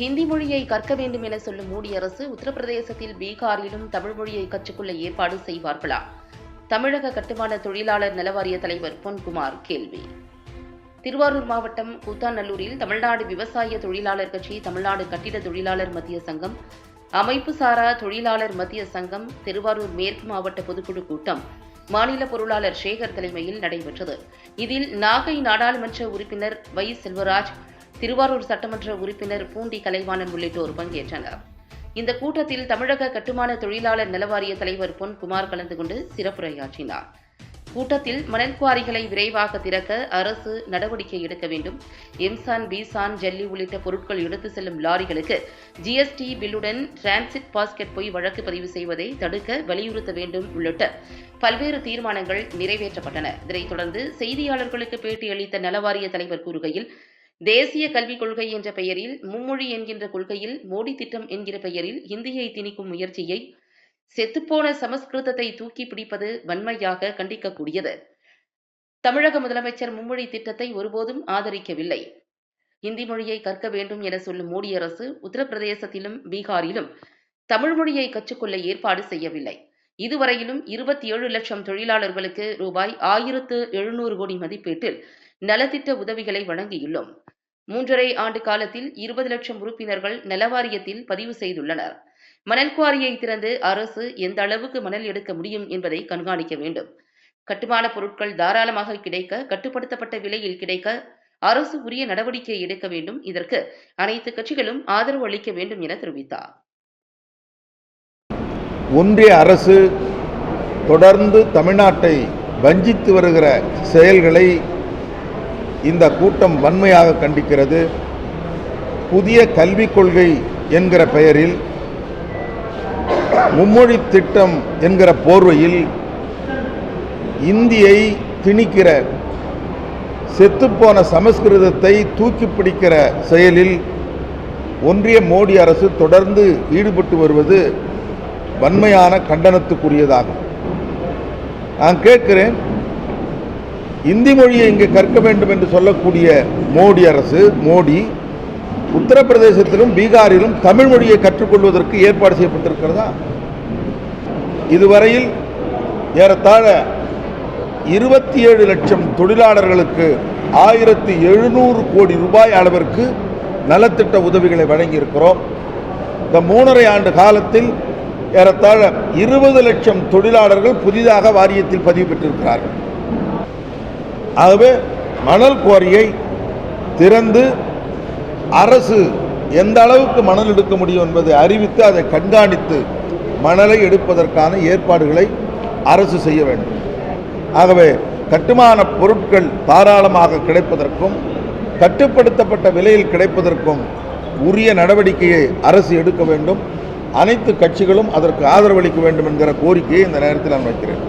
ஹிந்தி மொழியை கற்க வேண்டும் என சொல்லும் மோடி அரசு உத்தரப்பிரதேசத்தில் பீகாரிலும் தமிழ் மொழியை கற்றுக்கொள்ள ஏற்பாடு செய்வார்களா? தமிழக கட்டுமான தொழிலாளர் நலவாரிய தலைவர் பொன்குமார் கேள்வி. திருவாரூர் மாவட்டம் கூத்தாநல்லூரில் தமிழ்நாடு விவசாய தொழிலாளர் கட்சி, தமிழ்நாடு கட்டிட தொழிலாளர் மத்திய சங்கம், அமைப்பு சாரா தொழிலாளர் மத்திய சங்கம், திருவாரூர் மேற்கு மாவட்ட பொதுக்குழு கூட்டம் மாநில பொருளாளர் சேகர் தலைமையில் நடைபெற்றது. இதில் நாகை நாடாளுமன்ற உறுப்பினர் வை. செல்வராஜ், திருவாரூர் சட்டமன்ற உறுப்பினர் பூண்டி கலைவாணன் உள்ளிட்டோர் பங்கேற்றனர். இந்த கூட்டத்தில் தமிழக கட்டுமான தொழிலாளர் நலவாரிய தலைவர் பொன்குமார் கலந்து கொண்டு சிறப்புரையாற்றினார். கூட்டத்தில் மணல் குவாரிகளை விரைவாக திறக்க அரசு நடவடிக்கை எடுக்க வேண்டும், எம்சான், பீசான், ஜல்லி உள்ளிட்ட பொருட்கள் எடுத்து செல்லும் லாரிகளுக்கு ஜிஎஸ்டி பில்லுடன் டிரான்சிட் பாஸ்கெட் போய் வழக்கு பதிவு செய்வதை தடுக்க வலியுறுத்த வேண்டும் உள்ளிட்ட பல்வேறு தீர்மானங்கள் நிறைவேற்றப்பட்டன. இதனைத் தொடர்ந்து செய்தியாளர்களுக்கு பேட்டியளித்த நலவாரிய தலைவர் கூறுகையில், தேசிய கல்விக் கொள்கை என்ற பெயரில் மும்மொழி என்கின்ற கொள்கையில் மோடி திட்டம் என்கிற பெயரில் ஹிந்தியை திணிக்கும் முயற்சியை, செத்துப்போன சமஸ்கிருதத்தை தூக்கி பிடிப்பது வன்மையாக கண்டிக்கக்கூடியது. தமிழக முதலமைச்சர் மும்மொழி திட்டத்தை ஒருபோதும் ஆதரிக்கவில்லை. ஹிந்தி மொழியை கற்க வேண்டும் என சொல்லும் மோடி அரசு உத்தரப்பிரதேசத்திலும் பீகாரிலும் தமிழ் மொழியை கற்றுக்கொள்ள ஏற்பாடு செய்யவில்லை. இதுவரையிலும் 27 லட்சம் தொழிலாளர்களுக்கு ரூபாய் 1700 கோடி மதிப்பீட்டில் நலத்திட்ட உதவிகளை வழங்கியுள்ளோம். 3.5 ஆண்டு காலத்தில் 20 லட்சம் உறுப்பினர்கள் நலவாரியத்தில் பதிவு செய்துள்ளனர். மணல் குவாரியை திறந்து அரசு எந்த அளவுக்கு மணல் எடுக்க முடியும் என்பதை கண்காணிக்க வேண்டும். கட்டுமான பொருட்கள் தாராளமாக கிடைக்க, கட்டுப்படுத்தப்பட்ட விலையில் கிடைக்க அரசு உரிய நடவடிக்கை எடுக்க வேண்டும். இதற்கு அனைத்து கட்சிகளும் ஆதரவு அளிக்க வேண்டும் என தெரிவித்தார். ஒன்றிய அரசு தொடர்ந்து தமிழ்நாட்டை வஞ்சித்து வருகிற செயல்களை இந்த கூட்டம் வன்மையாக கண்டிக்கிறது. புதிய கல்விக் கொள்கை என்கிற பெயரில் மும்மொழி திட்டம் என்கிற போர்வையில் இந்தியை திணிக்கிற, செத்துப்போன சமஸ்கிருதத்தை தூக்கி பிடிக்கிற செயலில் ஒன்றிய மோடி அரசு தொடர்ந்து ஈடுபட்டு வருவது வன்மையான கண்டனத்துக்குரியதாகும். நான் கேட்கிறேன், இந்தி மொழியை இங்கே கற்க வேண்டும் என்று சொல்லக்கூடிய மோடி அரசு, உத்தரப்பிரதேசத்திலும் பீகாரிலும் தமிழ் மொழியை கற்றுக்கொள்வதற்கு ஏற்பாடு செய்யப்பட்டிருக்கிறதா? இதுவரையில் ஏறத்தாழ 27 லட்சம் தொழிலாளர்களுக்கு 1700 கோடி ரூபாய் அளவிற்கு நலத்திட்ட உதவிகளை வழங்கியிருக்கிறோம். இந்த 3.5 ஆண்டு காலத்தில் ஏறத்தாழ 20 லட்சம் தொழிலாளர்கள் புதிதாக வாரியத்தில் பதிவு பெற்றிருக்கிறார்கள். ஆகவே மணல் குவாரியை திறந்து அரசு எந்த அளவுக்கு மணல் எடுக்க முடியும் என்பதை அறிவித்து அதை கண்காணித்து மணலை எடுப்பதற்கான ஏற்பாடுகளை அரசு செய்ய வேண்டும். ஆகவே கட்டுமான பொருட்கள் தாராளமாக கிடைப்பதற்கும், கட்டுப்படுத்தப்பட்ட விலையில் கிடைப்பதற்கும் உரிய நடவடிக்கையை அரசு எடுக்க வேண்டும். அனைத்து கட்சிகளும் அதற்கு ஆதரவளிக்க வேண்டும் என்கிற கோரிக்கையை இந்த நேரத்தில் நான் வைக்கிறேன்.